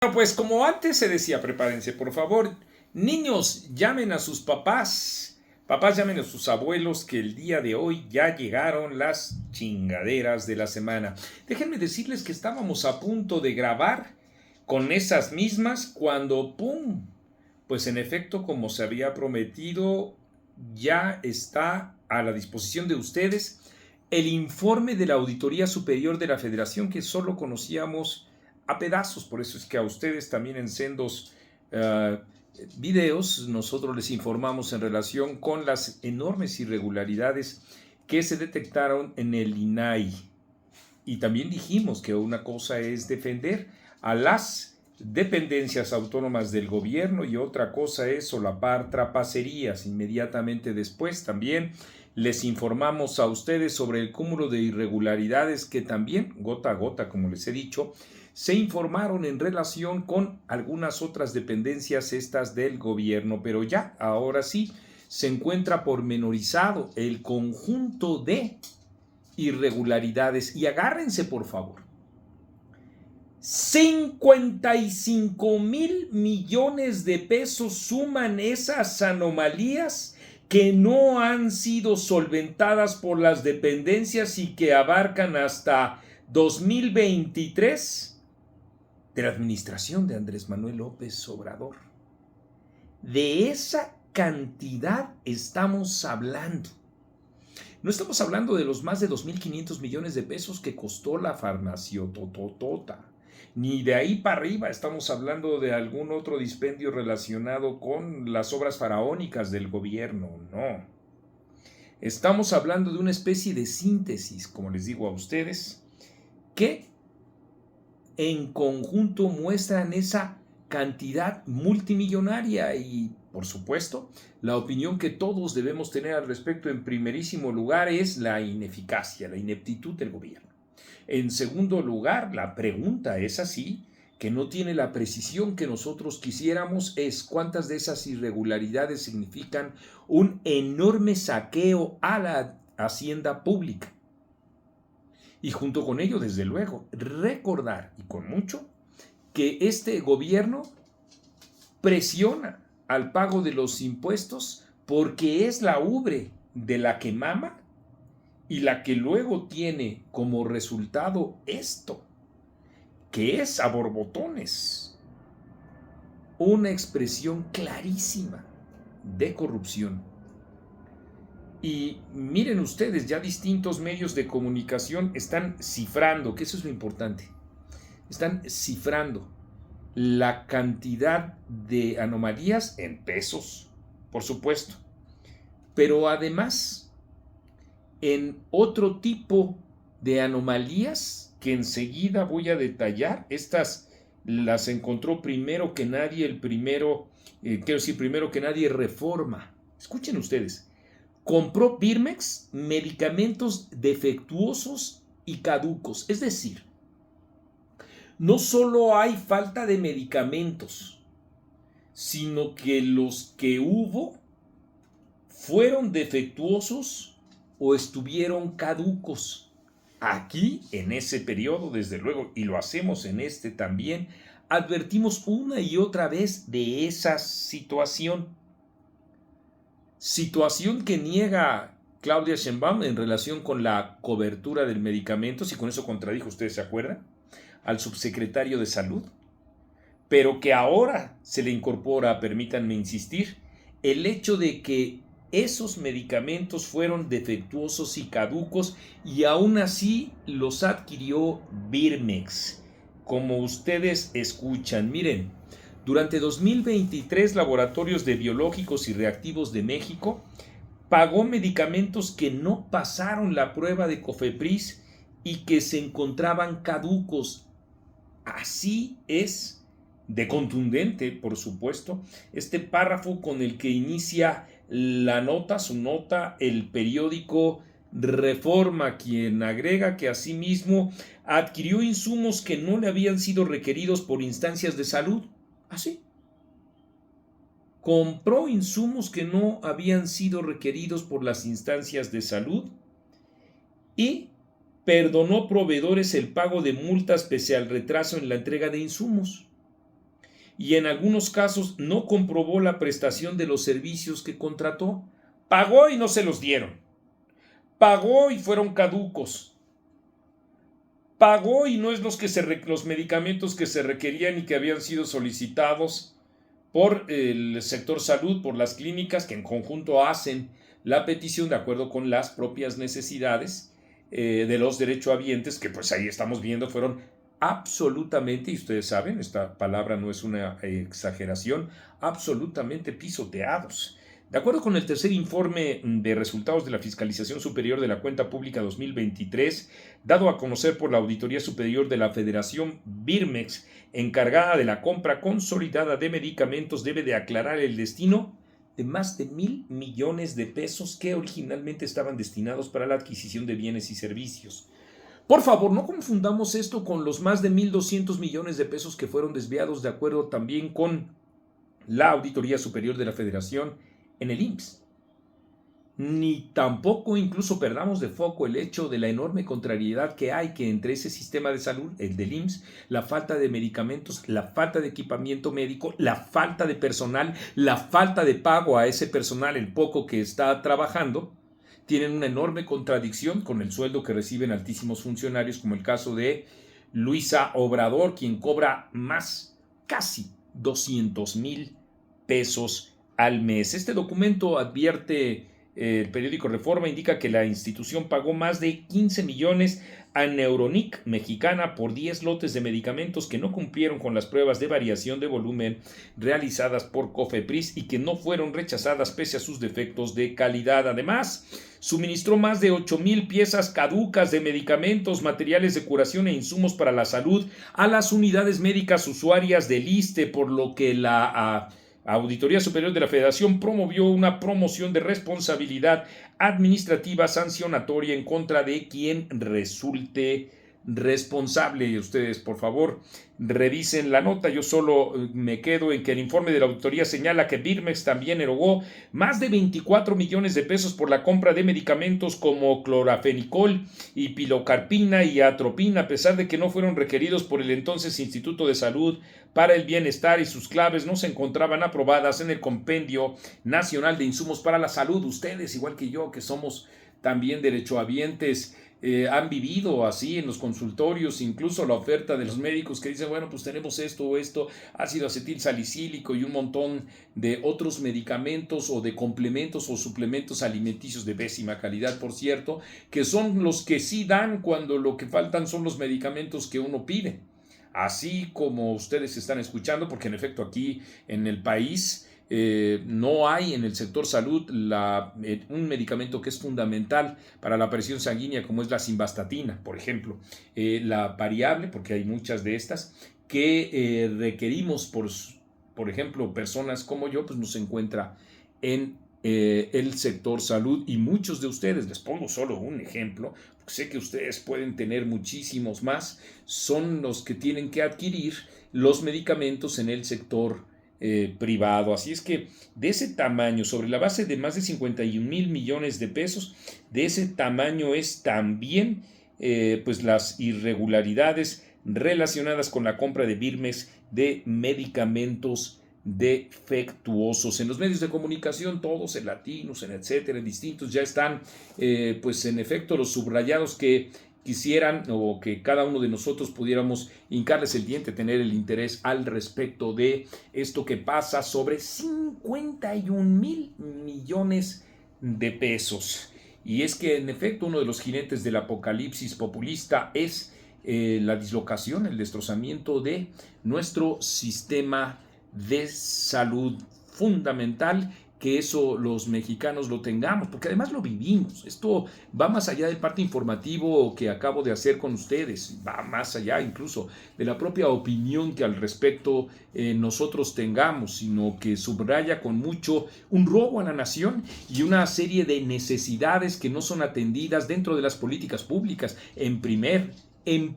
Bueno, pues como antes se decía, prepárense, por favor. Niños, llamen a sus papás. Papás, llamen a sus abuelos que el día de hoy ya llegaron las chingaderas de la semana. Déjenme decirles que estábamos a punto de grabar con esas mismas cuando ¡pum! Pues en efecto, como se había prometido, ya está a la disposición de ustedes el informe de la Auditoría Superior de la Federación que solo conocíamos a pedazos. Por eso es que a ustedes también en sendos videos nosotros les informamos en relación con las enormes irregularidades que se detectaron en el INAI. Y también dijimos que una cosa es defender a las dependencias autónomas del gobierno y otra cosa es solapar trapacerías. Inmediatamente después también les informamos a ustedes sobre el cúmulo de irregularidades que también, gota a gota, como les he dicho, se informaron en relación con algunas otras dependencias estas del gobierno, pero ya, ahora sí, se encuentra pormenorizado el conjunto de irregularidades. Y agárrense, por favor. 55,000 millones de pesos suman esas anomalías que no han sido solventadas por las dependencias y que abarcan hasta 2023 de la administración de Andrés Manuel López Obrador. De esa cantidad estamos hablando. No estamos hablando de los más de 2.500 millones de pesos que costó la farmaciototota, ni de ahí para arriba estamos hablando de algún otro dispendio relacionado con las obras faraónicas del gobierno, no. Estamos hablando de una especie de síntesis, como les digo a ustedes, que en conjunto muestran esa cantidad multimillonaria y, por supuesto, la opinión que todos debemos tener al respecto en primerísimo lugar es la ineficacia, la ineptitud del gobierno. En segundo lugar, la pregunta es así, que no tiene la precisión que nosotros quisiéramos, es cuántas de esas irregularidades significan un enorme saqueo a la hacienda pública. Y junto con ello, desde luego, recordar, y con mucho, que este gobierno presiona al pago de los impuestos porque es la ubre de la que mama y la que luego tiene como resultado esto, que es a borbotones una expresión clarísima de corrupción. Y miren ustedes, ya distintos medios de comunicación están cifrando, que eso es lo importante, están cifrando la cantidad de anomalías en pesos, por supuesto, pero además en otro tipo de anomalías que enseguida voy a detallar. Estas las encontró primero que nadie primero que nadie Reforma. Escuchen ustedes. Compró Birmex medicamentos defectuosos y caducos. Es decir, no solo hay falta de medicamentos, sino que los que hubo fueron defectuosos o estuvieron caducos. Aquí, en ese periodo, desde luego, y lo hacemos en este también, advertimos una y otra vez de esa situación. Situación que niega Claudia Sheinbaum en relación con la cobertura del medicamento, si con eso contradijo, ¿ustedes se acuerdan?, al subsecretario de Salud, pero que ahora se le incorpora, permítanme insistir, el hecho de que esos medicamentos fueron defectuosos y caducos y aún así los adquirió Birmex. Como ustedes escuchan, miren, durante 2023 Laboratorios de Biológicos y Reactivos de México pagó medicamentos que no pasaron la prueba de COFEPRIS y que se encontraban caducos. Así es de contundente, por supuesto, este párrafo con el que inicia su nota, el periódico Reforma, quien agrega que asimismo adquirió insumos que no le habían sido requeridos por instancias de salud. Así. Compró insumos que no habían sido requeridos por las instancias de salud y perdonó proveedores el pago de multas pese al retraso en la entrega de insumos. y en algunos casos no comprobó la prestación de los servicios que contrató. Pagó y no se los dieron. Pagó y fueron caducos. Pagó y no es los medicamentos que se requerían y que habían sido solicitados por el sector salud, por las clínicas que en conjunto hacen la petición de acuerdo con las propias necesidades de los derechohabientes, que pues ahí estamos viendo fueron absolutamente, y ustedes saben, esta palabra no es una exageración, absolutamente pisoteados. De acuerdo con el tercer informe de resultados de la Fiscalización Superior de la Cuenta Pública 2023, dado a conocer por la Auditoría Superior de la Federación, Birmex, encargada de la compra consolidada de medicamentos, debe de aclarar el destino de más de 1,000 millones de pesos que originalmente estaban destinados para la adquisición de bienes y servicios. Por favor, no confundamos esto con los más de 1,200 millones de pesos que fueron desviados de acuerdo también con la Auditoría Superior de la Federación en el IMSS. Ni tampoco incluso perdamos de foco el hecho de la enorme contrariedad que hay que entre ese sistema de salud, el del IMSS, la falta de medicamentos, la falta de equipamiento médico, la falta de personal, la falta de pago a ese personal, el poco que está trabajando, tienen una enorme contradicción con el sueldo que reciben altísimos funcionarios, como el caso de Luisa Obrador, quien cobra más, casi 200,000 pesos al mes. Este documento advierte, el periódico Reforma indica que la institución pagó más de 15 millones a Neuronic mexicana por 10 lotes de medicamentos que no cumplieron con las pruebas de variación de volumen realizadas por COFEPRIS y que no fueron rechazadas pese a sus defectos de calidad. Además, suministró más de 8,000 piezas caducas de medicamentos, materiales de curación e insumos para la salud a las unidades médicas usuarias del ISSSTE, por lo que la Auditoría Superior de la Federación promovió una promoción de responsabilidad administrativa sancionatoria en contra de quien resulte responsable. Ustedes, por favor, revisen la nota. Yo solo me quedo en que el informe de la auditoría señala que Birmex también erogó más de 24 millones de pesos por la compra de medicamentos como clorafenicol y pilocarpina y atropina, a pesar de que no fueron requeridos por el entonces Instituto de Salud para el Bienestar y sus claves no se encontraban aprobadas en el Compendio Nacional de Insumos para la Salud. Ustedes, igual que yo, que somos también derechohabientes, han vivido así en los consultorios, incluso la oferta de los médicos que dicen, bueno, pues tenemos esto o esto, ácido acetil salicílico y un montón de otros medicamentos o de complementos o suplementos alimenticios de pésima calidad, por cierto, que son los que sí dan cuando lo que faltan son los medicamentos que uno pide. Así como ustedes están escuchando, porque en efecto aquí en el país no hay en el sector salud un medicamento que es fundamental para la presión sanguínea, como es la simvastatina, por ejemplo, la variable, porque hay muchas de estas, que requerimos, por ejemplo, personas como yo, pues no se encuentra en el sector salud, y muchos de ustedes, les pongo solo un ejemplo, porque sé que ustedes pueden tener muchísimos más, son los que tienen que adquirir los medicamentos en el sector privado. Así es que de ese tamaño, sobre la base de más de 51,000 millones de pesos, de ese tamaño es también pues las irregularidades relacionadas con la compra de Birmex de medicamentos defectuosos. En los medios de comunicación, todos en latinos, en etcétera, en distintos, ya están pues en efecto los subrayados que quisieran o que cada uno de nosotros pudiéramos hincarles el diente, tener el interés al respecto de esto que pasa sobre 51,000 millones de pesos. Y es que en efecto uno de los jinetes del apocalipsis populista es la dislocación, el destrozamiento de nuestro sistema de salud. Fundamental que eso los mexicanos lo tengamos, porque además lo vivimos. Esto va más allá del parte informativo que acabo de hacer con ustedes, va más allá incluso de la propia opinión que al respecto nosotros tengamos, sino que subraya con mucho un robo a la nación y una serie de necesidades que no son atendidas dentro de las políticas públicas. En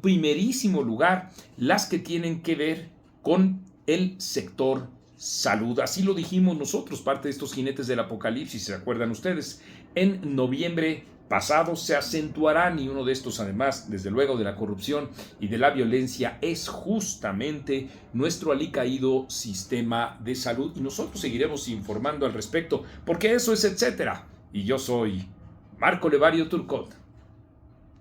primerísimo lugar, las que tienen que ver con el sector salud. Así lo dijimos nosotros, parte de estos jinetes del apocalipsis, ¿se acuerdan ustedes? En noviembre pasados se acentuarán, y uno de estos, además, desde luego, de la corrupción y de la violencia, es justamente nuestro alicaído sistema de salud, y nosotros seguiremos informando al respecto, porque eso es etcétera. Y yo soy Marco Levario Turcot.